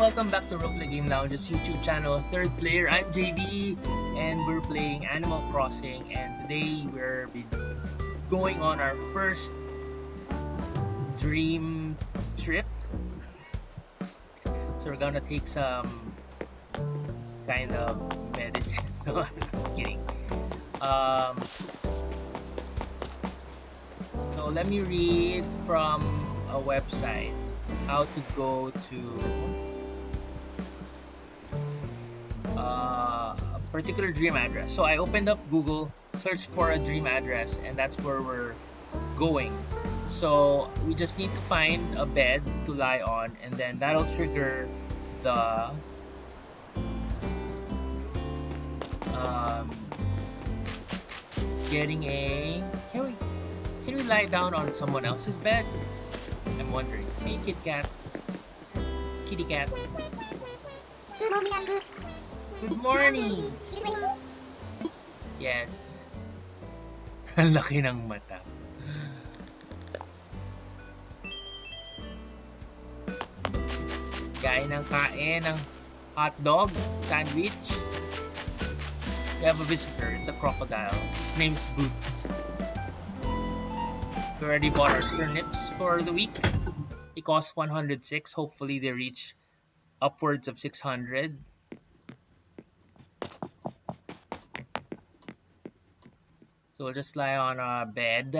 welcome back to Roleplay Game Lounge's YouTube channel, Third Player. I'm JB, and we're playing Animal Crossing, and today we're going on our first dream trip. So we're gonna take some kind of medicine. No, I'm not kidding. So let me read from a website how to go to a particular dream address. So I opened up Google, searched for a dream address, and that's where we're going. So we just need to find a bed to lie on, and then that'll trigger the getting a can we lie down on someone else's bed? I'm wondering. Hey, kitty cat. Good morning. Yes. Ang laki ng mata. Kain ng hot dog sandwich. We have a visitor. It's a crocodile. His name's Boots. We already bought our turnips for the week. It costs 106. Hopefully they reach upwards of 600. So we'll just lie on a bed.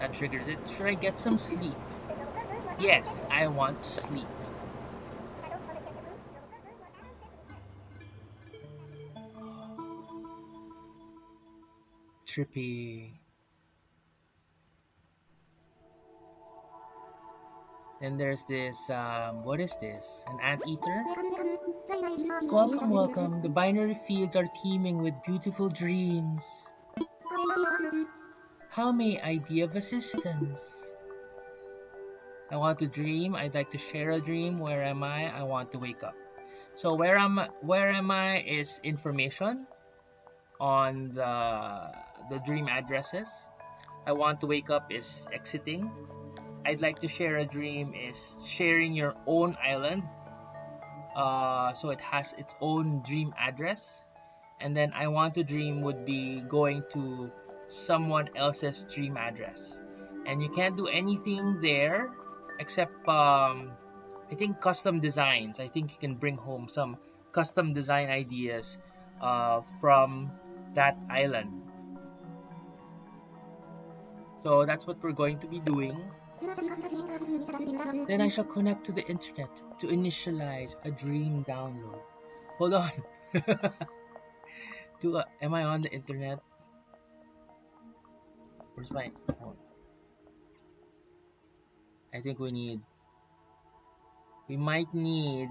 That triggers it. Should I get some sleep? Yes, I want to sleep. Trippy. Then there's this, what is this? An anteater? Welcome, welcome. The binary fields are teeming with beautiful dreams. How may I be of assistance? I want to dream. I'd like to share a dream. Where am I? I want to wake up. So where am I is information on the dream addresses. I want to wake up is exiting. I'd like to share a dream is sharing your own island. So it has its own dream address. And then I want to dream would be going to someone else's dream address. And you can't do anything there except I think custom designs. I think you can bring home some custom design ideas from that island. So that's what we're going to be doing. Then I shall connect to the internet to initialize a dream download. Hold on. Am I on the internet? Where's my phone? I think we might need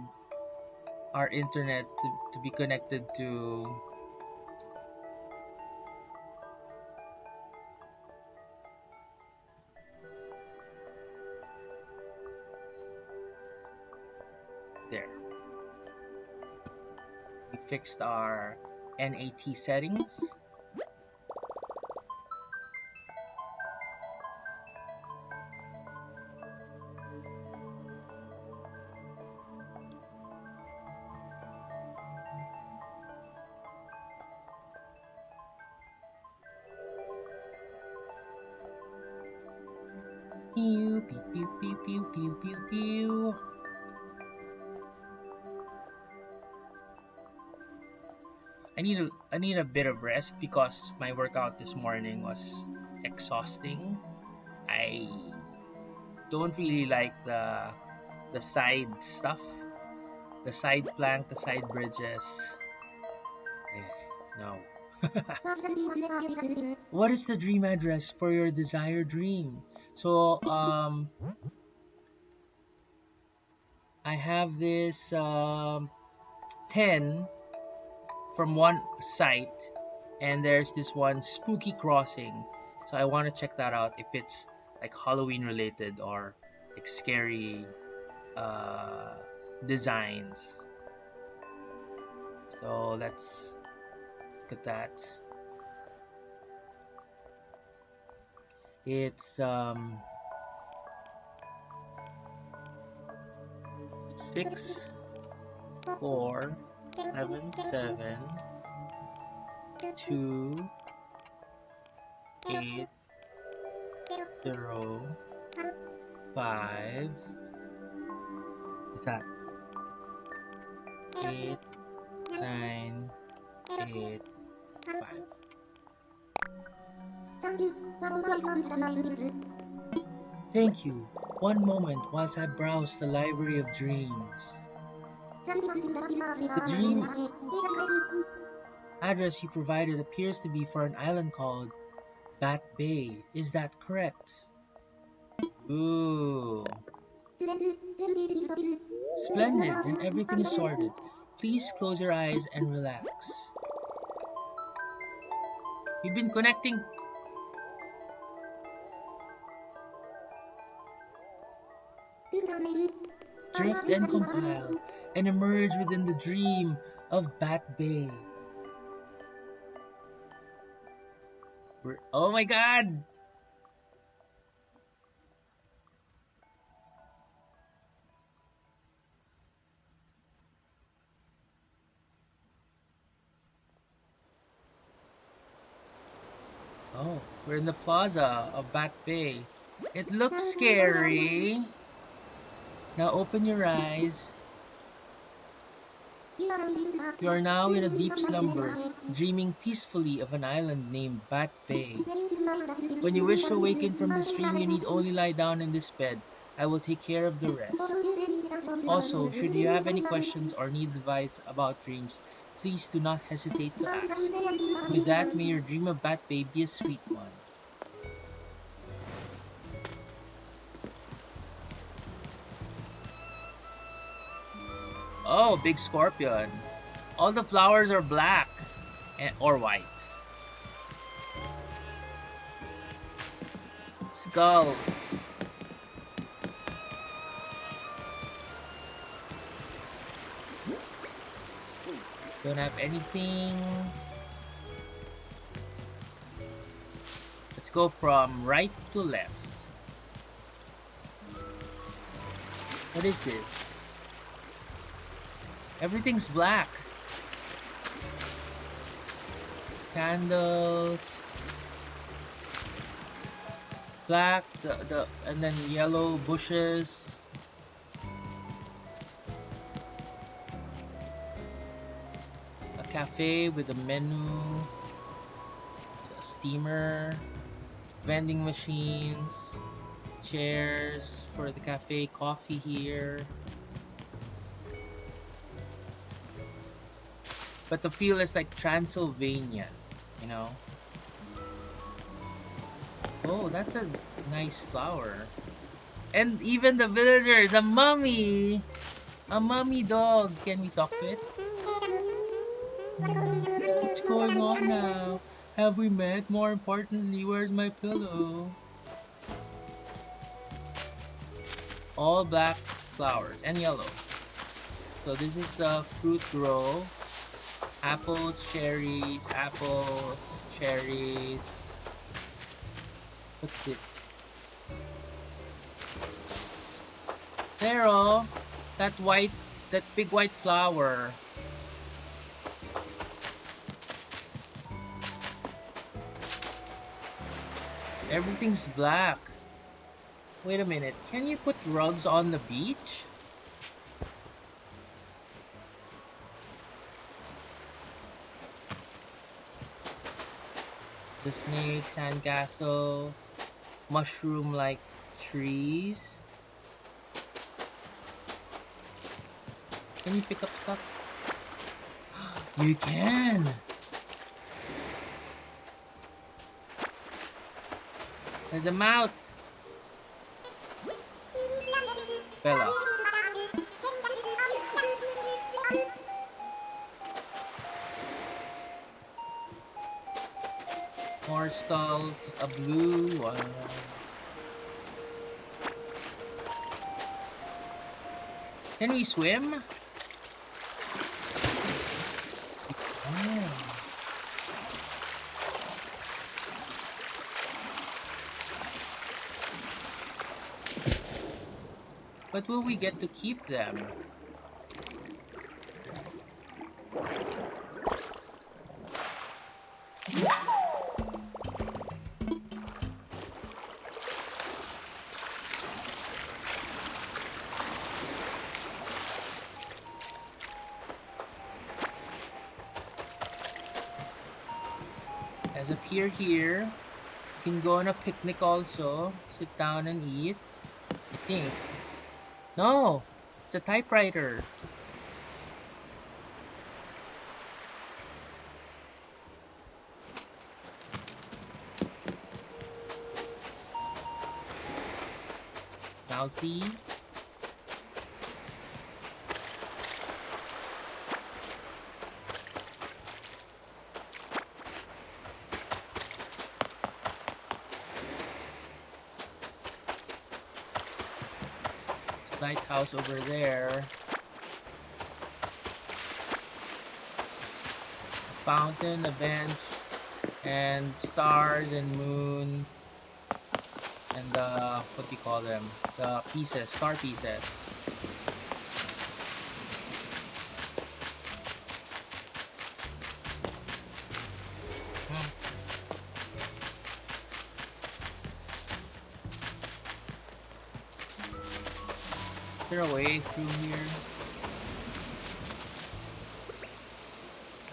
our internet to be connected to there. We fixed our NAT settings. Pew, pew, pew, pew, pew, pew, pew, pew. I need a bit of rest because my workout this morning was exhausting. I don't really like the side stuff, the side plank, the side bridges. No. What is the dream address for your desired dream? So I have this 10 from one site, and there's this one Spooky Crossing. So I want to check that out if it's like Halloween related or like scary designs. So let's look at that. It's 6, 4, 7, 7, 2, 8, 0, 5. What's that? 8, 9, 8, 5. Thank you. One moment whilst I browse the library of dreams. The dream address you provided appears to be for an island called Bat Bay. Is that correct? Ooh. Splendid, then everything is sorted. Please close your eyes and relax. We've been connecting. Drift and compile and emerge within the dream of Bat Bay. Oh my god! Oh, we're in the plaza of Bat Bay. It looks scary. Now open your eyes. You are now in a deep slumber, dreaming peacefully of an island named Bat Bay. When you wish to awaken from this dream, you need only lie down in this bed. I will take care of the rest. Also, should you have any questions or need advice about dreams, please do not hesitate to ask. With that, may your dream of Bat Bay be a sweet one. Oh, big scorpion. All the flowers are black or white. Skulls. Don't have anything. Let's go from right to left. What is this? Everything's black. Candles. Black, and then yellow bushes. A cafe with a menu. A steamer. Vending machines. Chairs for the cafe. Coffee here. But the feel is like Transylvania, you know? Oh, that's a nice flower. And even the villagers, a mummy! A mummy dog. Can we talk to it? What's going on now? Have we met? More importantly, where's my pillow? All black flowers and yellow. So this is the fruit row. Apples, cherries, what's it? Pero, that big white flower. Everything's black. Wait a minute, can you put rugs on the beach? The snake, sandcastle, mushroom-like trees. Can you pick up stuff? You can! There's a mouse! Bella. More skulls, a blue one. Can we swim? But will we get to keep them? As a peer here, you can go on a picnic also. Sit down and eat. I think. No! It's a typewriter. Now see? Lighthouse over there. A fountain, a bench, and stars and moon, and the, what do you call them? The pieces, star pieces. Is there a way through here?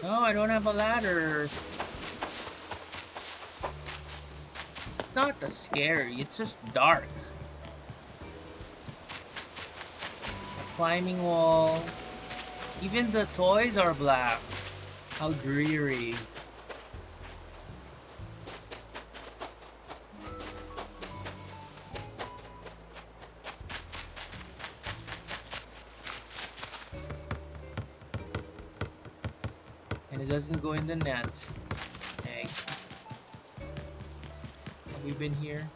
No, I don't have a ladder. It's not that scary, it's just dark. A climbing wall. Even the toys are black. How dreary. It doesn't go in the net. Egg. Have we been here?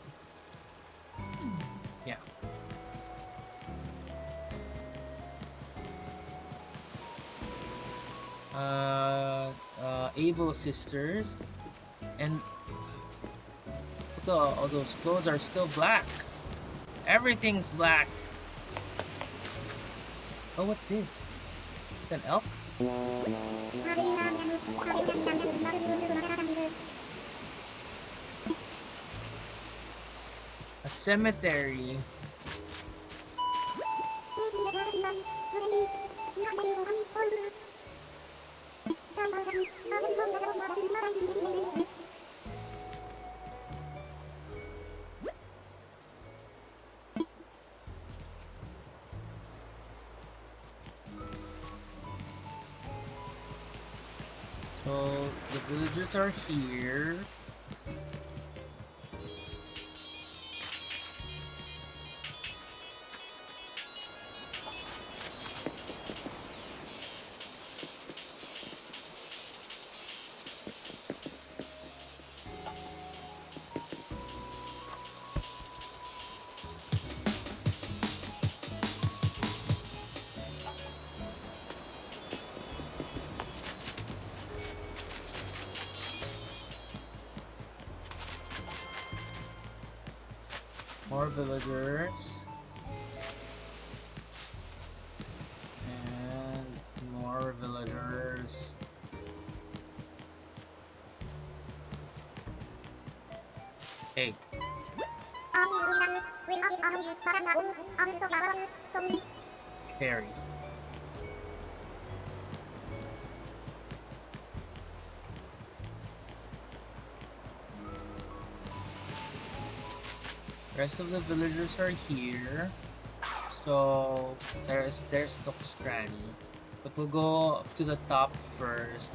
Yeah. Avo sisters. And look, all those clothes are still black. Everything's black. Oh, what's this? It's an elk? A cemetery. So the villagers are here. More villagers. And more villagers. Hey. Carry. Rest of the villagers are here, so there's Nook's Granny, but we'll go up to the top first.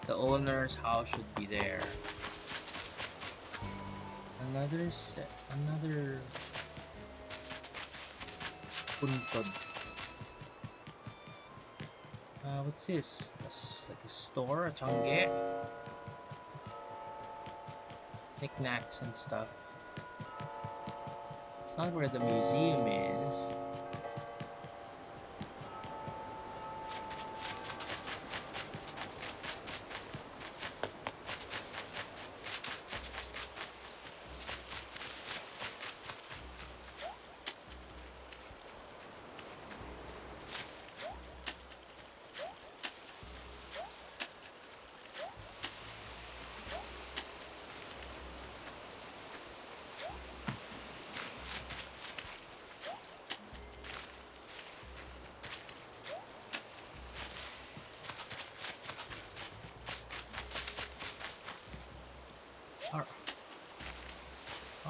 The owner's house should be there. Another puntod. What's this? It's like a store, a changge, knickknacks and stuff. It's not where the museum is.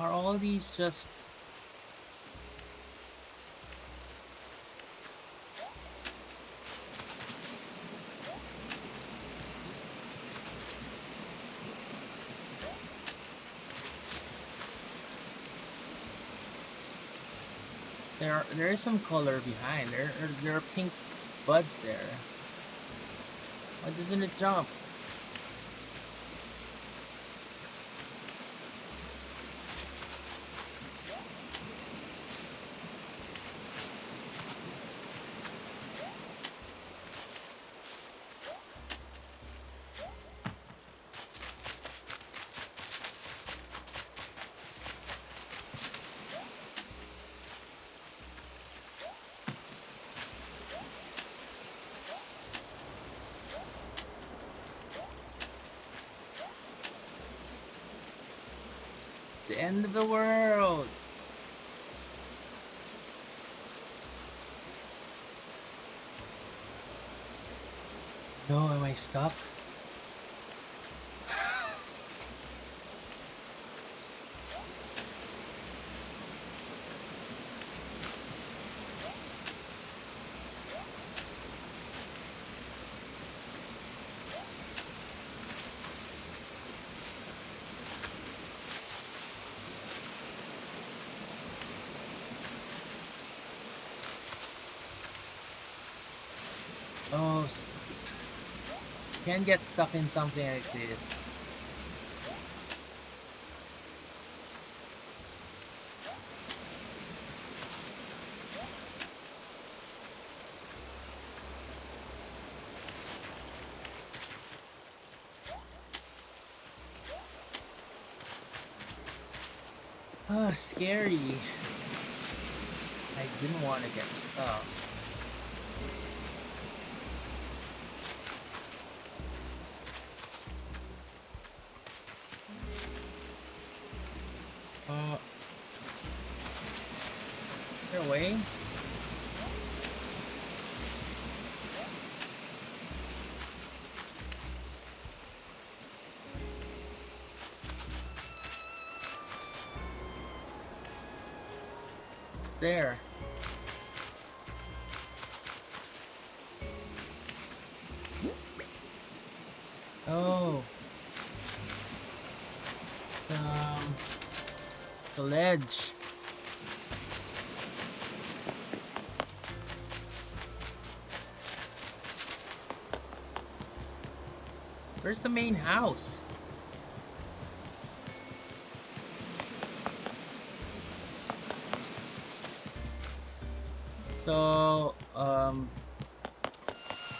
Are all these just... There is some color behind. There are pink buds there. Why doesn't it jump? The end of the world! No, am I stuck? Oh, can't get stuck in something like this. Ah, scary. I didn't want to get stuck. Is there a way? There. Oh. The ledge. Where's the main house? So,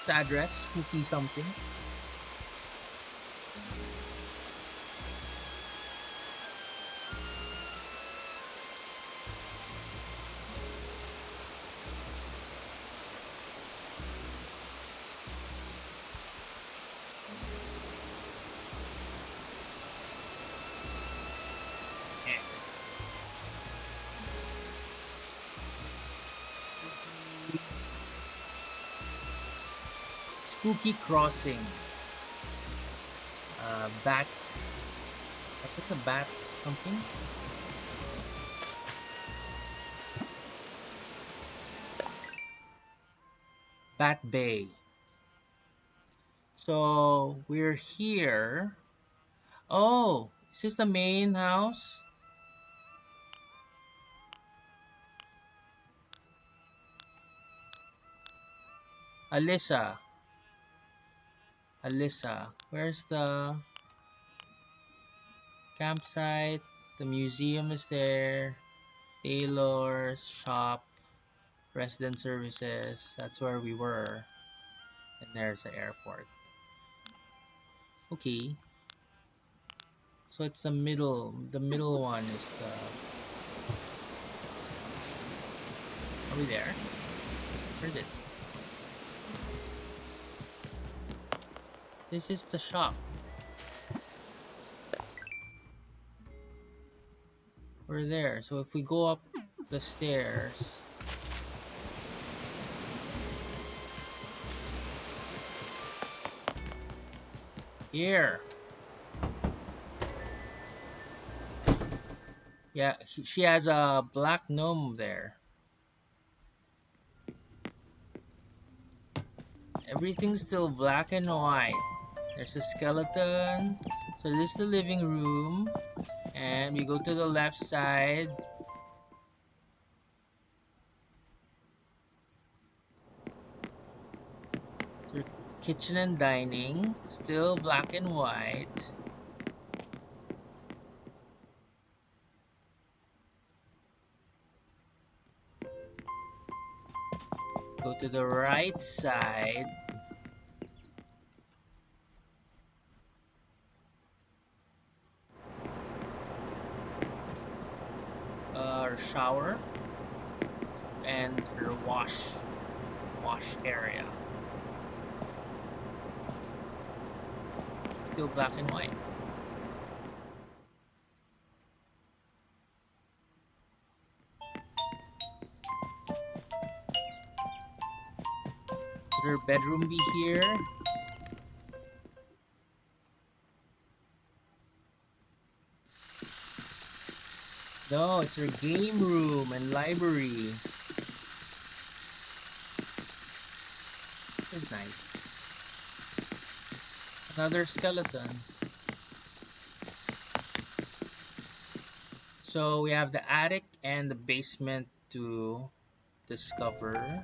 the address, spooky something. Spooky Crossing. Bat. What's a bat? Something? Bat Bay. So we're here. Oh, is this the main house? Alyssa. Alyssa. Where's the campsite? The museum is there. Taylor's shop. Resident services. That's where we were. And there's the airport. Okay. So it's the middle. The middle one is the... Are we there? Where is it? This is the shop. We're there. So if we go up the stairs... Here. Yeah, she has a black gnome there. Everything's still black and white. There's a skeleton. So this is the living room. And we go to the left side. To kitchen and dining. Still black and white. Go to the right side. Her shower and her wash area. Still black and white. Could her bedroom be here? No, it's her game room and library. It's nice. Another skeleton. So we have the attic and the basement to discover.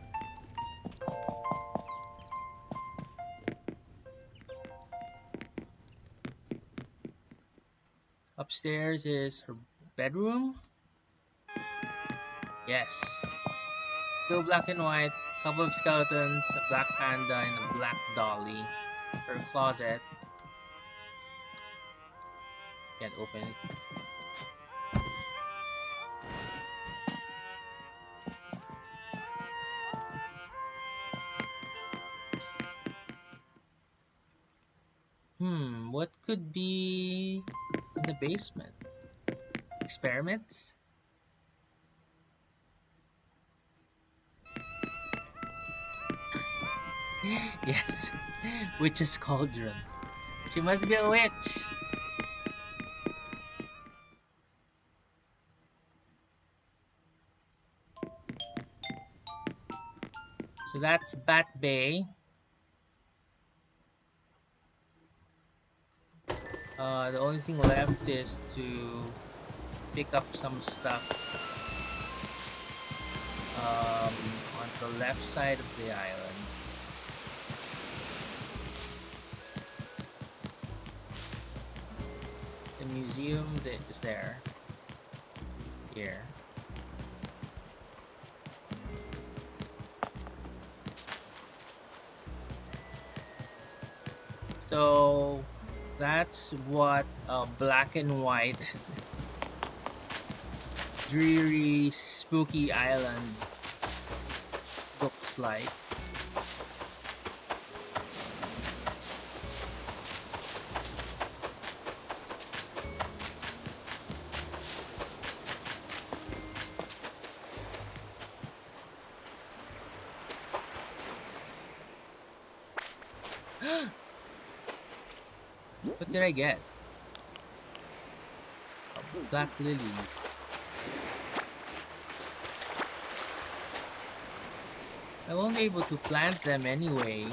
Upstairs is her bedroom. Yes. Still black and white. Couple of skeletons, a black panda, and a black dolly. Her closet. Can't open it. What could be in the basement? Experiments? Yes. Witch's cauldron. She must be a witch. So that's Bat Bay. The only thing left is to pick up some stuff on the left side of the island. The museum is there. Here. So that's what a black and white dreary spooky island looks like. What did I get? Black lilies. I won't be able to plant them anyway.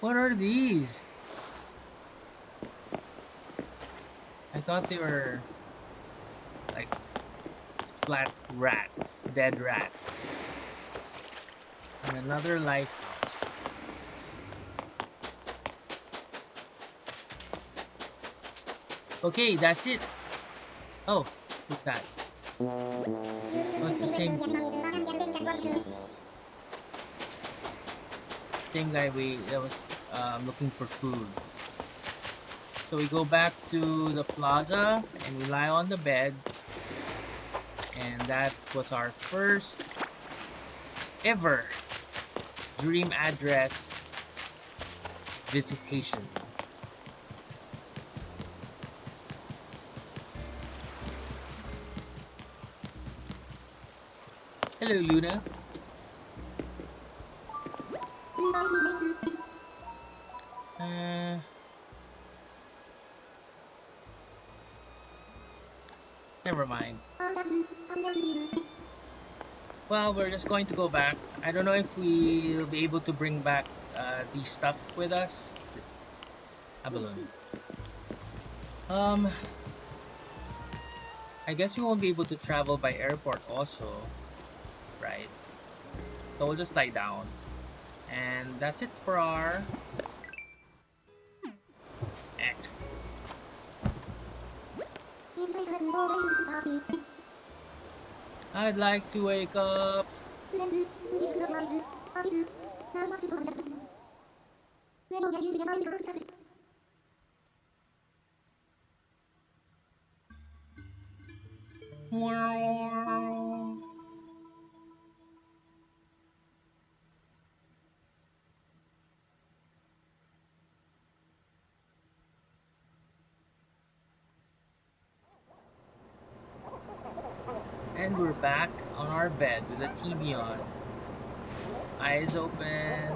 What are these? I thought they were like flat rats, dead rats. And another lighthouse. Okay, that's it. Oh, who's that? Oh, it's the same guy that was looking for food. So we go back to the plaza and we lie on the bed, and that was our first ever dream address visitation. Hello, Luna. Uh, Never mind. Well, we're just going to go back. I don't know if we'll be able to bring back the stuff with us. A balloon. Um, I guess we won't be able to travel by airport also, right? So we'll just lie down. And that's it for our act. I'd like to wake up. And we're back on our bed with the TV on. Eyes open.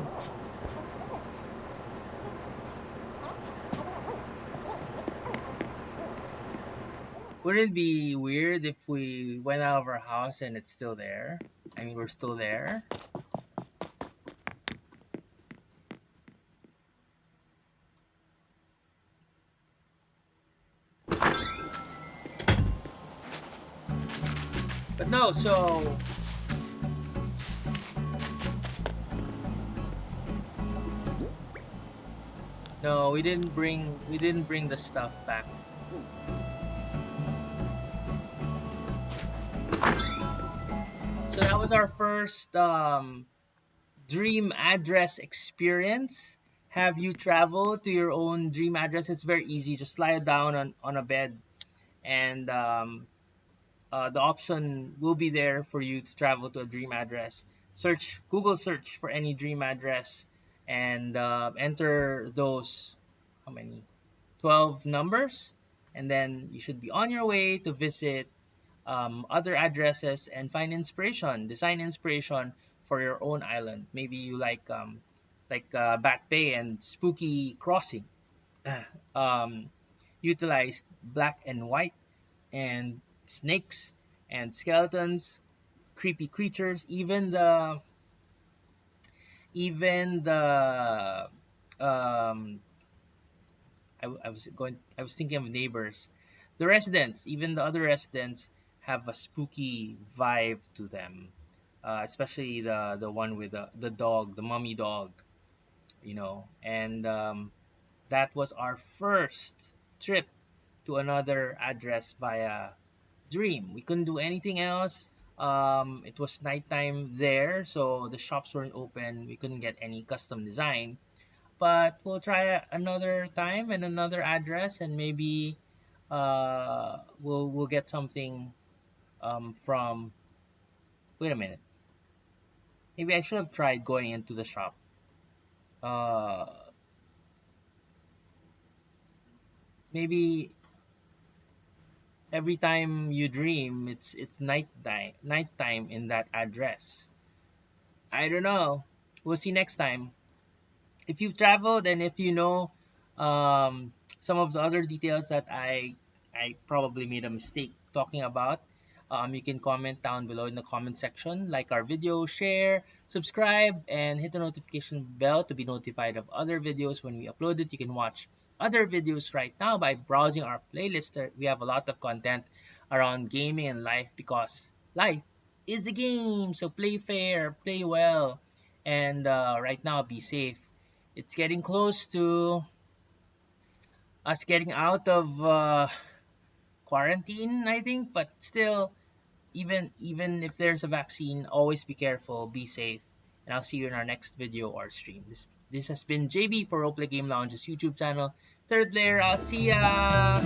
Wouldn't it be weird if we went out of our house and it's still there? I mean, we're still there. But no, so no, we didn't bring the stuff back. So that was our first dream address experience. Have you traveled to your own dream address? It's very easy. Just lie down on a bed, and the option will be there for you to travel to a dream address. Google search for any dream address, and enter those, how many? 12 numbers, and then you should be on your way to visit other addresses and find inspiration, design inspiration for your own island. Maybe you like Back Bay and Spooky Crossing. um, Utilized black and white and snakes and skeletons, creepy creatures, even the um, I was thinking of neighbors, the residents, even the other residents have a spooky vibe to them, especially the one with the dog, the mummy dog, and that was our first trip to another address via dream. We couldn't do anything else. It was nighttime there, so the shops weren't open. We couldn't get any custom design. But we'll try another time and another address, and maybe we'll get something from. Wait a minute. Maybe I should have tried going into the shop. Uh, Maybe every time you dream, it's nighttime in that address. I don't know. We'll see next time. If you've traveled and if you know some of the other details that I probably made a mistake talking about, you can comment down below in the comment section, like our video, share, subscribe, and hit the notification bell to be notified of other videos when we upload it. You can watch other videos right now by browsing our playlist. We have a lot of content around gaming and life, because life is a game. So play fair, play well, and right now be safe. It's getting close to us getting out of quarantine, I think, but still, even if there's a vaccine, always be careful, be safe, and I'll see you in our next video or stream. This has been JB for Roleplay Game Lounge's YouTube channel, Third Layer. I'll see ya.